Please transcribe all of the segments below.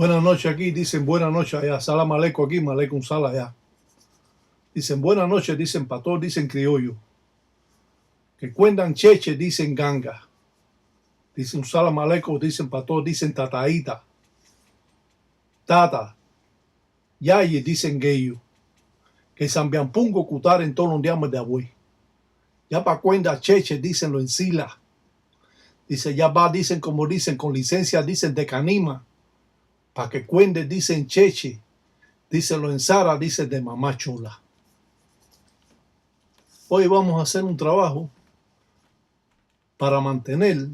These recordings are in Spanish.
Buenas noches aquí, dicen buenas noches allá. Salam aleikum aquí, maleikum salam allá. Dicen buenas noches, dicen pastor, dicen criollo. Que cuentan cheche, dicen ganga. Dicen salam aleikum, dicen pastor, dicen tataíta. Tata. Yaye, dicen geyo. Que sambiampungo cutar en todos los días de abue. Ya pa' cuenta cheche, dicen lo encila. Dice ya va, dicen como dicen, con licencia, dicen de canima. Pa' que cuende, dicen cheche. Dicen lo en Sara, dicen de mamá chola. Hoy vamos a hacer un trabajo para mantener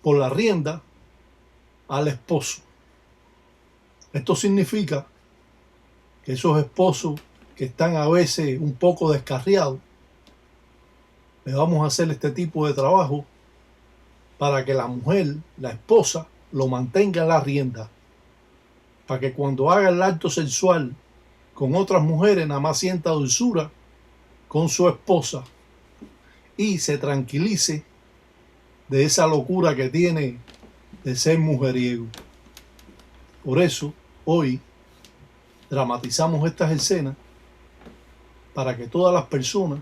por la rienda al esposo. Esto significa que esos esposos que están a veces un poco descarriados, le vamos a hacer este tipo de trabajo para que la mujer, la esposa, lo mantenga en la rienda. Para que cuando haga el acto sexual con otras mujeres, nada más sienta dulzura con su esposa y se tranquilice de esa locura que tiene de ser mujeriego. Por eso, hoy dramatizamos estas escenas para que todas las personas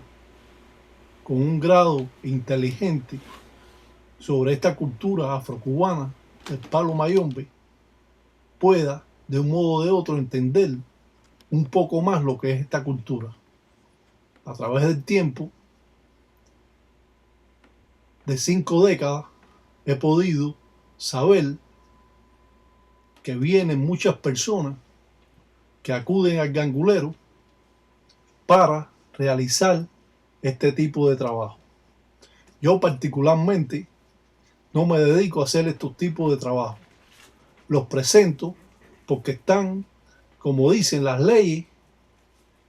con un grado inteligente sobre esta cultura afrocubana del palo mayombe pueda de un modo o de otro entender un poco más lo que es esta cultura. A través del tiempo de 5 décadas he podido saber que vienen muchas personas que acuden al gangulero para realizar este tipo de trabajo. Yo particularmente no me dedico a hacer estos tipos de trabajo. Los presento porque están, como dicen las leyes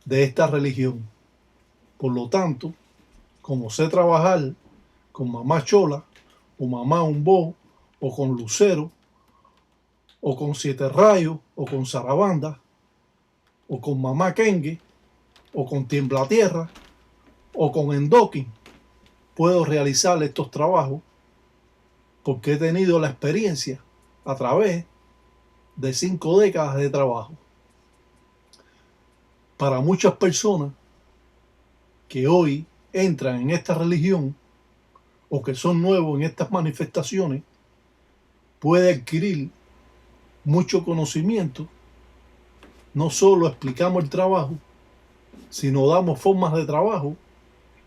de esta religión. Por lo tanto, como sé trabajar con mamá chola, o mamá umbo, o con lucero, o con 7 rayos, o con zarabanda, o con mamá kengue, o con tiemblatierra, o con endokin, puedo realizar estos trabajos porque he tenido la experiencia a través de 5 décadas de trabajo. Para muchas personas que hoy entran en esta religión o que son nuevos en estas manifestaciones, puede adquirir mucho conocimiento. No solo explicamos el trabajo, sino damos formas de trabajo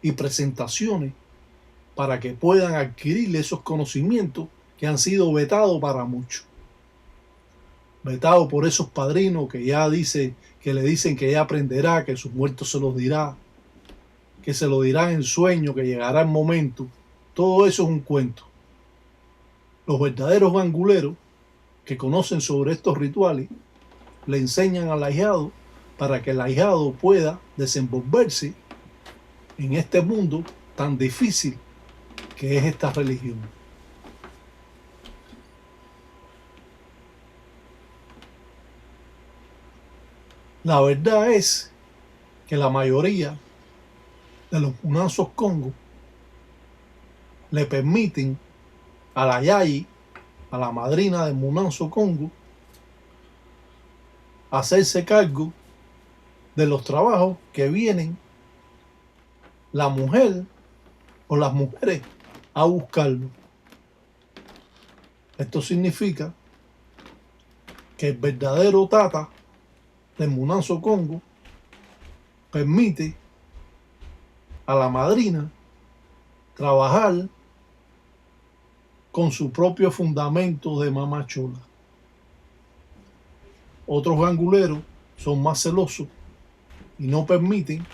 y presentaciones para que puedan adquirir esos conocimientos que han sido vetados para muchos. Vetados por esos padrinos que ya que le dicen que ya aprenderá, que sus muertos se los dirá, que se lo dirán en sueño, que llegará el momento. Todo eso es un cuento. Los verdaderos ganguleros que conocen sobre estos rituales le enseñan al ahijado para que el ahijado pueda desenvolverse en este mundo tan difícil que es esta religión. La verdad es que la mayoría de los munanzos congo le permiten a la yayi, a la madrina del munanzo congo, hacerse cargo de los trabajos que vienen la mujer o las mujeres a buscarlo. Esto significa que el verdadero tata del munanzo congo permite a la madrina trabajar con su propio fundamento de mamá chola. Otros ganguleros son más celosos y no permiten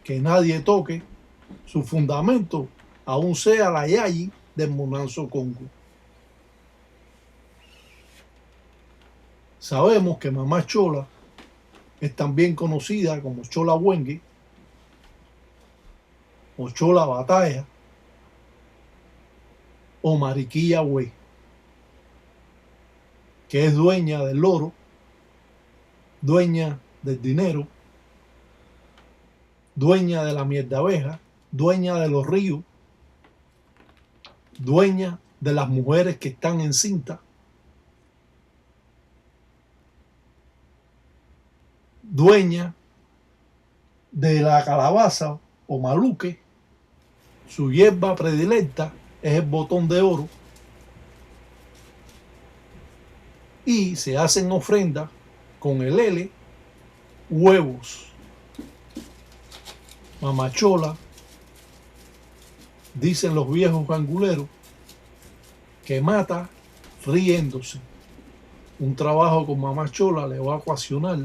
que nadie toque su fundamento, aún sea la yayi del munanzo congo. Sabemos que mamá chola es también conocida como chola huengue o chola batalla o mariquilla hue, que es dueña del oro, dueña del dinero, dueña de la miel de abeja, dueña de los ríos, dueña de las mujeres que están encintas, dueña de la calabaza o maluque, su hierba predilecta es el botón de oro, y se hacen ofrendas con el L, huevos. Mamachola, dicen los viejos ganguleros, que mata riéndose. Un trabajo con mamachola le va a ocasionar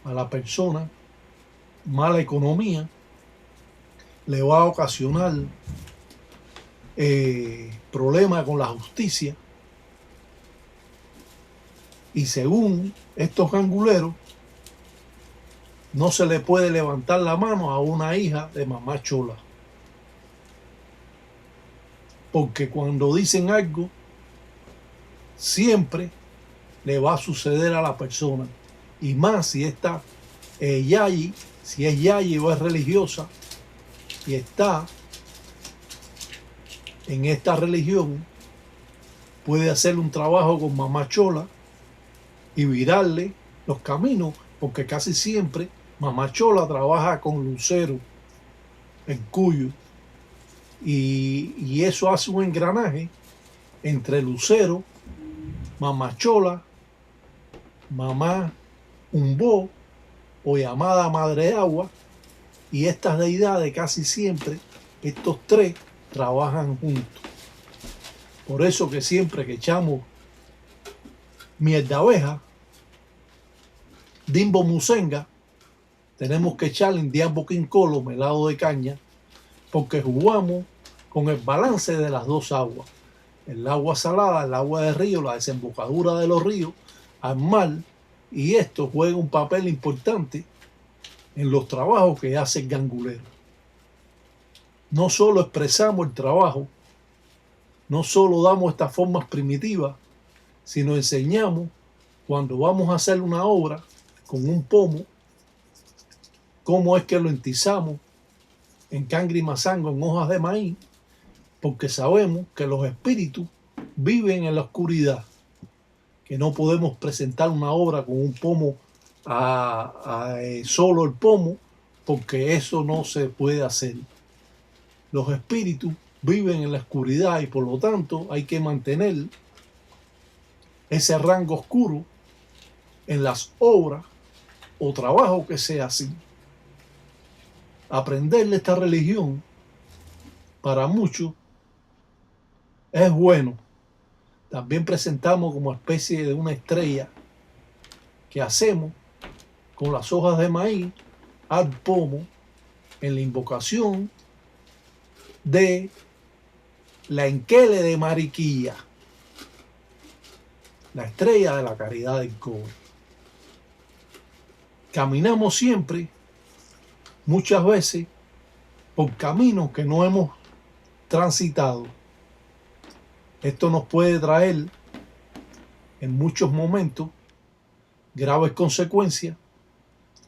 a la persona mala economía, le va a ocasionar problemas con la justicia, y según estos ganguleros no se le puede levantar la mano a una hija de mamá chola, porque cuando dicen algo siempre le va a suceder a la persona, y más si esta yayi, si es yayi o es religiosa y está en esta religión, puede hacer un trabajo con mamá chola y virarle los caminos, porque casi siempre mamá chola trabaja con lucero en Cuyo, y eso hace un engranaje entre lucero, mamá chola, mamá umbó o llamada madre de agua, y estas deidades casi siempre, estos tres trabajan juntos. Por eso que siempre que echamos miel de abeja, dimbo musenga, tenemos que echarle indiambo quincolo, melado de caña, porque jugamos con el balance de las dos aguas, el agua salada, el agua de río, la desembocadura de los ríos al mar, y esto juega un papel importante en los trabajos que hace el gangulero. No solo expresamos el trabajo, no solo damos estas formas primitivas, sino enseñamos cuando vamos a hacer una obra con un pomo, cómo es que lo entizamos en cangre y mazango, en hojas de maíz, porque sabemos que los espíritus viven en la oscuridad, que no podemos presentar una obra con un pomo solo el pomo, porque eso no se puede hacer. Los espíritus viven en la oscuridad y por lo tanto hay que mantener ese rango oscuro en las obras o trabajo que sea así. Aprenderle esta religión para muchos es bueno. También presentamos como especie de una estrella que hacemos con las hojas de maíz al pomo en la invocación de la Enquele de Mariquilla, la estrella de la caridad del cobre. Caminamos siempre, muchas veces, por caminos que no hemos transitado. Esto nos puede traer en muchos momentos graves consecuencias,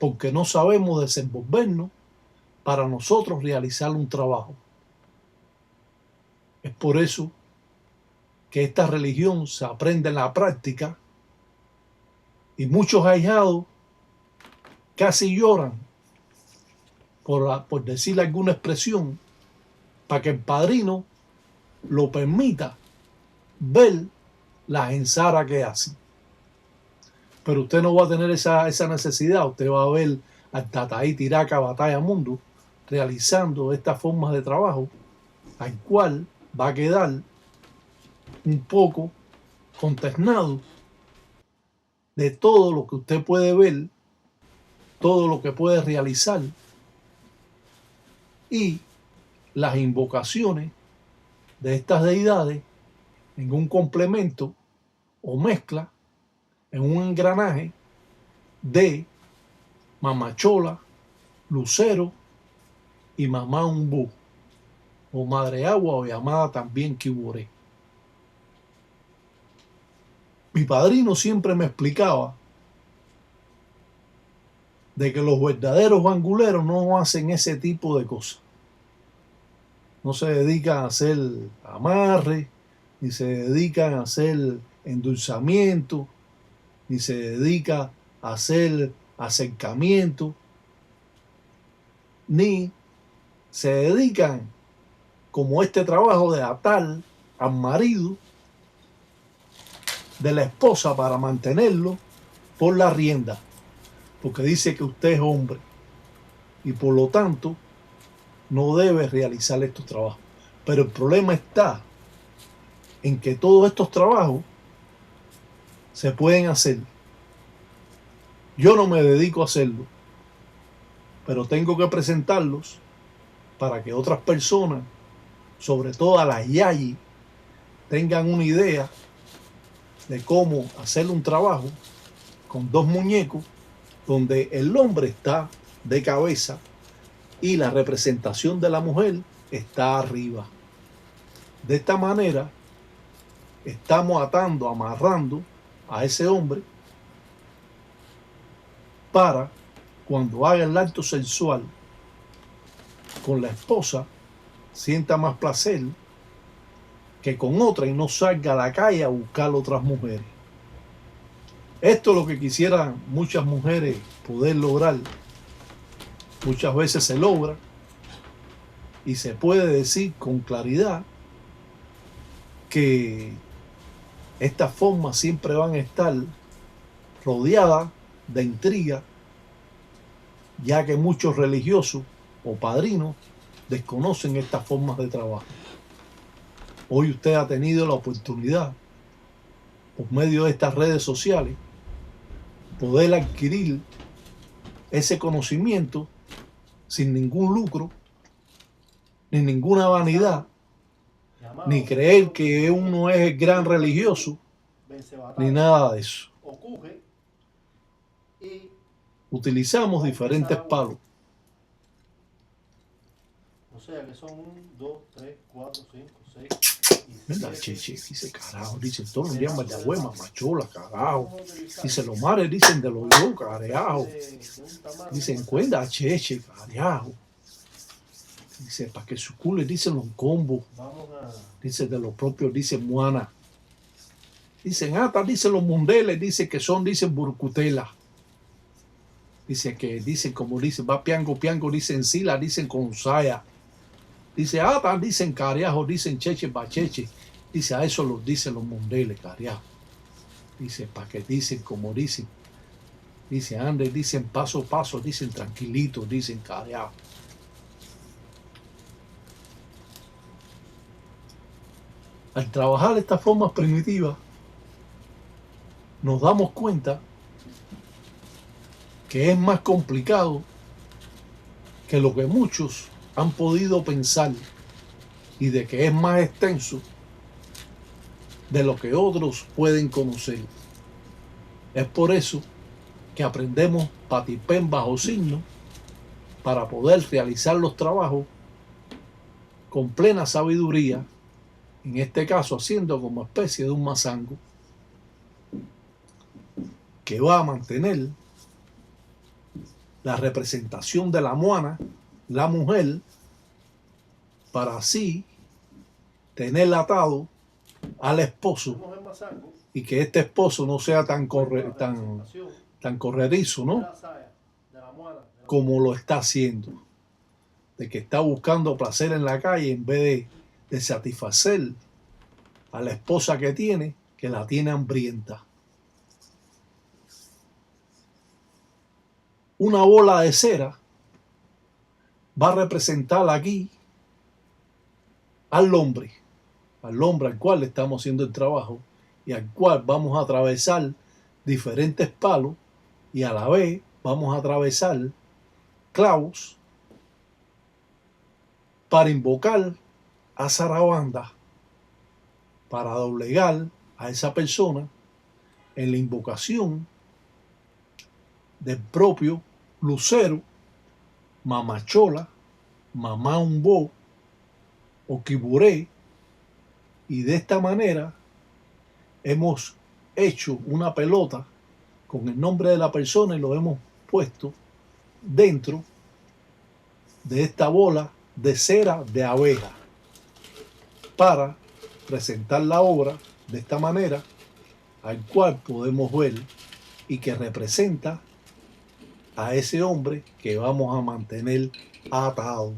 porque no sabemos desenvolvernos para nosotros realizar un trabajo. Es por eso que esta religión se aprende en la práctica, y muchos ahijados casi lloran por decirle alguna expresión, para que el padrino lo permita ver las ensaras que hacen. Pero usted no va a tener esa necesidad. Usted va a ver al Tataí Tiraca Batalla Mundo realizando estas formas de trabajo, al cual va a quedar un poco consternado de todo lo que usted puede ver, todo lo que puede realizar, y las invocaciones de estas deidades en un complemento o mezcla, en un engranaje de mamachola, lucero y mamá umbú, o madre agua, o llamada también quiboré. Mi padrino siempre me explicaba de que los verdaderos banguleros no hacen ese tipo de cosas. No se dedican a hacer amarre, ni se dedican a hacer endulzamiento, ni se dedica a hacer acercamiento, ni se dedican como este trabajo de atar al marido de la esposa para mantenerlo por la rienda, porque dice que usted es hombre y por lo tanto no debe realizar estos trabajos. Pero el problema está en que todos estos trabajos se pueden hacer. Yo no me dedico a hacerlo, pero tengo que presentarlos para que otras personas, sobre todo a las yayis, tengan una idea de cómo hacer un trabajo con dos muñecos donde el hombre está de cabeza y la representación de la mujer está arriba. De esta manera estamos atando, amarrando a ese hombre para cuando haga el acto sexual con la esposa sienta más placer que con otra y no salga a la calle a buscar otras mujeres. Esto es lo que quisieran muchas mujeres poder lograr. Muchas veces se logra y se puede decir con claridad que estas formas siempre van a estar rodeadas de intriga, ya que muchos religiosos o padrinos desconocen estas formas de trabajo. Hoy usted ha tenido la oportunidad, por medio de estas redes sociales, poder adquirir ese conocimiento sin ningún lucro, ni ninguna vanidad, ni creer que uno es el gran religioso, ni nada de eso. Utilizamos diferentes palos. O sea que son 1, 2, 3, 4, 5, 6 y 7. Cheche, dice carajo, dicen todos los días de huema, machola, carajo. Dice los mares, dicen de los yo, carajo. Dicen cuenta, cheche, carajo. Dice, para que su culo, dicen los combos. Dice de los propios, dicen muana. Dicen ata, dicen los mundeles, dicen que son, dicen burcutela. Dice que dicen, como dicen, va piango, piango, dicen sila, dicen con saya. Dice ata, dicen cariajo, dicen cheche, bacheche. Dice a eso los dicen los mundeles, cariajo. Dice, para que dicen, como dicen. Dice, ande, dicen paso a paso, dicen tranquilito, dicen cariajo. Al trabajar estas formas primitivas, nos damos cuenta que es más complicado que lo que muchos han podido pensar y de que es más extenso de lo que otros pueden conocer. Es por eso que aprendemos patipén bajo signo para poder realizar los trabajos con plena sabiduría, en este caso haciendo como especie de un mazango que va a mantener la representación de la moana, la mujer, para así tener atado al esposo y que este esposo no sea tan correrizo, ¿no? Como lo está haciendo, de que está buscando placer en la calle en vez de satisfacer a la esposa que la tiene hambrienta. Una bola de cera va a representar aquí al hombre al cual le estamos haciendo el trabajo y al cual vamos a atravesar diferentes palos y a la vez vamos a atravesar clavos para invocar a Sarabanda, para doblegar a esa persona en la invocación del propio lucero, mamachola, mamá umbo o quiburé, y de esta manera hemos hecho una pelota con el nombre de la persona y lo hemos puesto dentro de esta bola de cera de abeja para presentar la obra de esta manera, al cual podemos ver y que representa a ese hombre que vamos a mantener atado.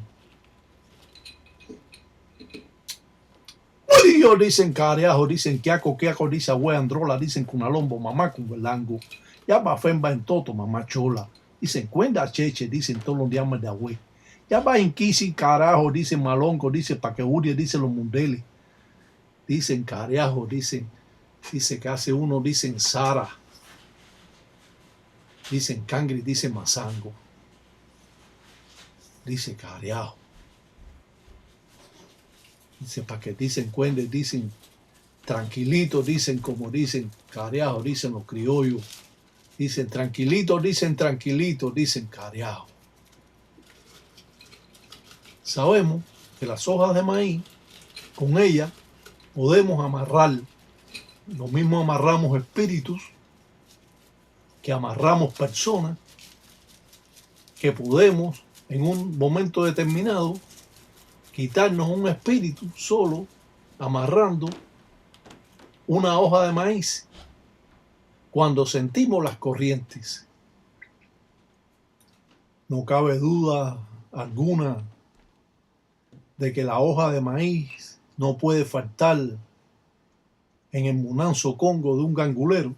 Ellos dicen careajo, dicen quiaco, dice abue androla, dicen cunalombo, mamá con velango. Ya va femba en toto, mamá chola. Dicen cuenda cheche, dicen todos los días de abue. Ya va en kisi, carajo, dicen malongo, dicen paqueurie, dicen los mundeles. Dicen careajo, dice que hace uno, dicen Sara. Dicen cangri, dicen mazango. Dice careajo. Dice para que dicen cuende, dicen tranquilito, dicen como dicen careajo, dicen los criollos. Dicen tranquilito, dicen careajo. Sabemos que las hojas de maíz, con ellas podemos amarrar. Lo mismo amarramos espíritus, que amarramos personas, que podemos en un momento determinado quitarnos un espíritu solo amarrando una hoja de maíz cuando sentimos las corrientes. No cabe duda alguna de que la hoja de maíz no puede faltar en el Munanzo Congo de un gangulero,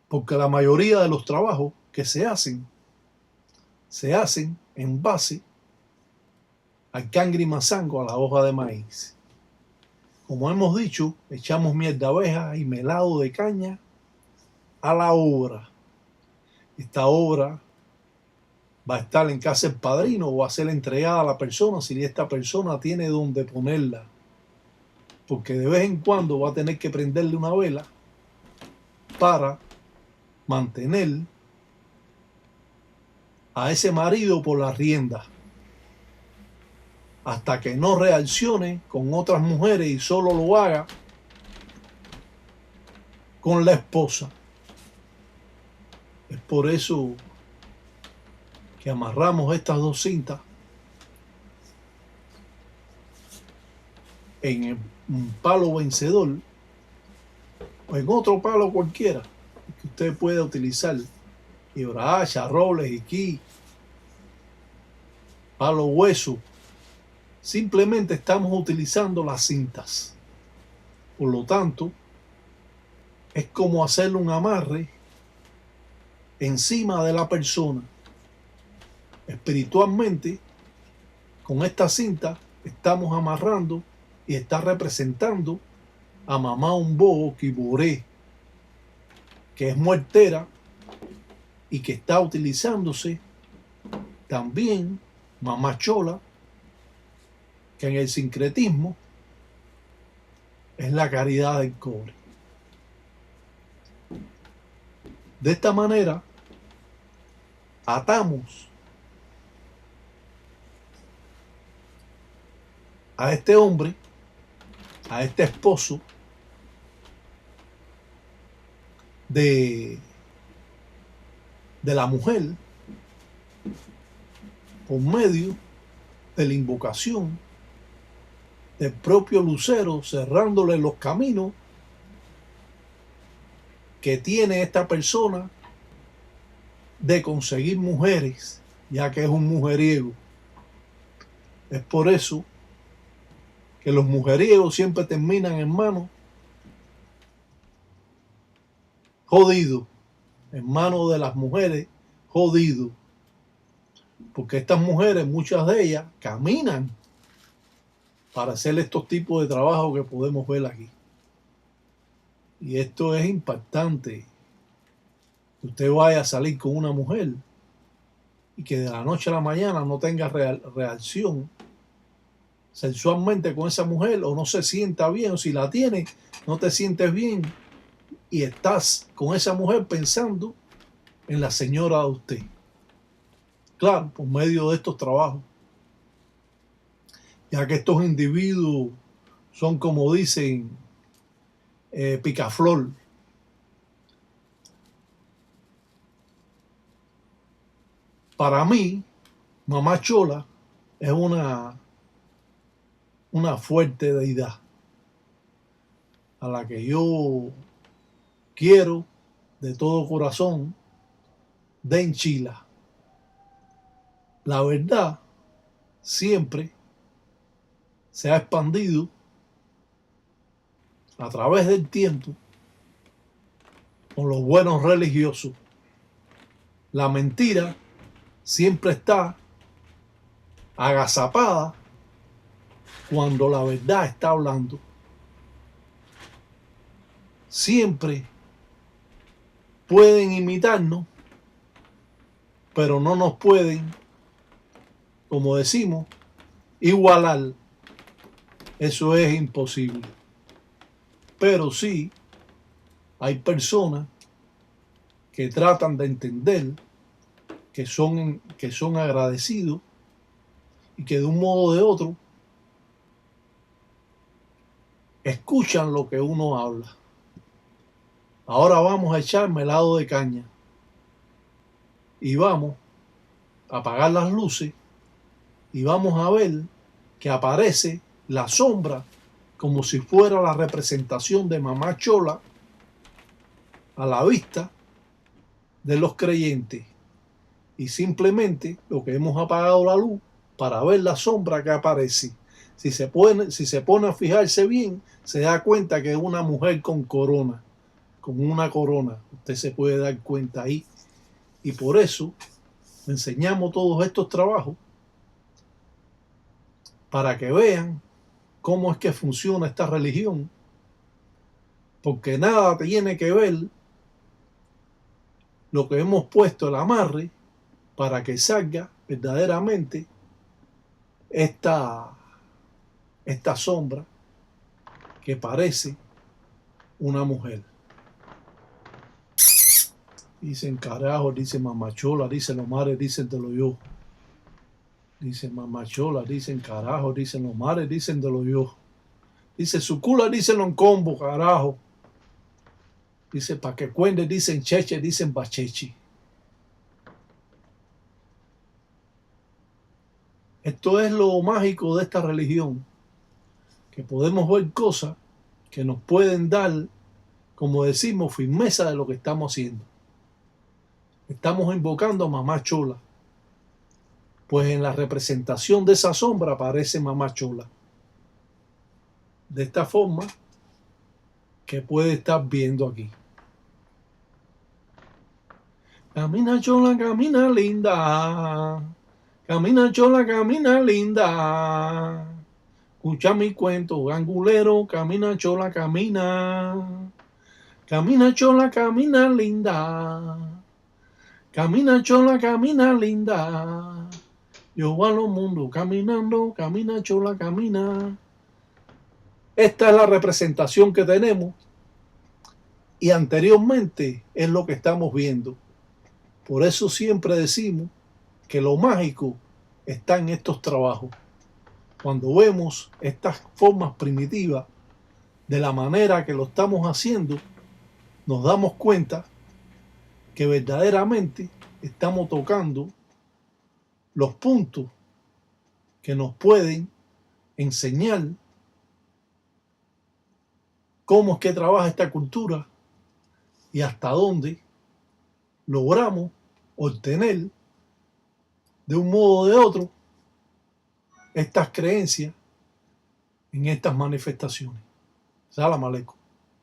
porque la mayoría de los trabajos que se hacen en base al cangri mazango, a la hoja de maíz. Como hemos dicho, echamos miel de abeja y melado de caña a la obra. Esta obra va a estar en casa del padrino o va a ser entregada a la persona si esta persona tiene donde ponerla. Porque de vez en cuando va a tener que prenderle una vela para mantener a ese marido por la rienda hasta que no reaccione con otras mujeres y solo lo haga con la esposa. Es por eso que amarramos estas dos cintas en un palo vencedor o en otro palo cualquiera que usted pueda utilizar, quebrahacha, robles, jiquí, palo hueso. Simplemente estamos utilizando las cintas. Por lo tanto, es como hacerle un amarre encima de la persona. Espiritualmente, con esta cinta estamos amarrando y está representando a mamá Umbo Kiboré, que es muertera y que está utilizándose también mamá Chola, que en el sincretismo es la caridad del cobre. De esta manera atamos a este hombre, a este esposo de la mujer por medio de la invocación del propio lucero, cerrándole los caminos que tiene esta persona de conseguir mujeres, ya que es un mujeriego. Es por eso que los mujeriegos siempre terminan, hermano, jodidos, en manos de las mujeres, jodidos. Porque estas mujeres, muchas de ellas, caminan para hacer estos tipos de trabajo que podemos ver aquí. Y esto es impactante. Que usted vaya a salir con una mujer y que de la noche a la mañana no tenga reacción sexualmente con esa mujer, o no se sienta bien, o si la tiene, no te sientes bien y estás con esa mujer pensando en la señora de usted. Claro, por medio de estos trabajos. Ya que estos individuos son, como dicen, picaflor. Para mí, mamá Chola es una fuerte deidad a la que yo quiero de todo corazón de enchila. la verdad siempre se ha expandido a través del tiempo con los buenos religiosos. La mentira siempre está agazapada cuando la verdad está hablando. Siempre pueden imitarnos, pero no nos pueden, como decimos, igualar. Eso es imposible. Pero sí hay personas que tratan de entender, que son agradecidos y que de un modo o de otro escuchan lo que uno habla. Ahora vamos a echar melado de caña y vamos a apagar las luces y vamos a ver que aparece la sombra como si fuera la representación de Mamá Chola a la vista de los creyentes. Y simplemente lo que hemos apagado la luz para ver la sombra que aparece. Si se pone a fijarse bien, se da cuenta que es una mujer con corona, con una corona. Usted se puede dar cuenta ahí. Y por eso enseñamos todos estos trabajos para que vean cómo es que funciona esta religión. Porque nada tiene que ver lo que hemos puesto el amarre para que salga verdaderamente esta sombra que parece una mujer. Dicen carajo, dice mamachola, dicen los mares, dicen de lo yo. Dicen mamachola, dicen carajo, dicen los mares, dicen de lo yo. Dice su cula, dicen los combo, carajo. Dice pa' que cuende, dicen cheche, dicen bachechi. Esto es lo mágico de esta religión, que podemos ver cosas que nos pueden dar, como decimos, firmeza de lo que estamos haciendo. Estamos invocando a Mamá Chola, pues en la representación de esa sombra aparece Mamá Chola. De esta forma que puede estar viendo aquí. Camina Chola, camina linda. Camina Chola, camina linda. Escucha mi cuento, gangulero, camina Chola, camina. Camina Chola, camina linda. Camina Chola, camina linda. Yo voy a los mundos caminando, camina Chola, camina. Esta es la representación que tenemos y anteriormente es lo que estamos viendo. Por eso siempre decimos que lo mágico está en estos trabajos. Cuando vemos estas formas primitivas de la manera que lo estamos haciendo, nos damos cuenta que verdaderamente estamos tocando los puntos que nos pueden enseñar cómo es que trabaja esta cultura y hasta dónde logramos obtener de un modo o de otro estas creencias en estas manifestaciones. Salam aleikum.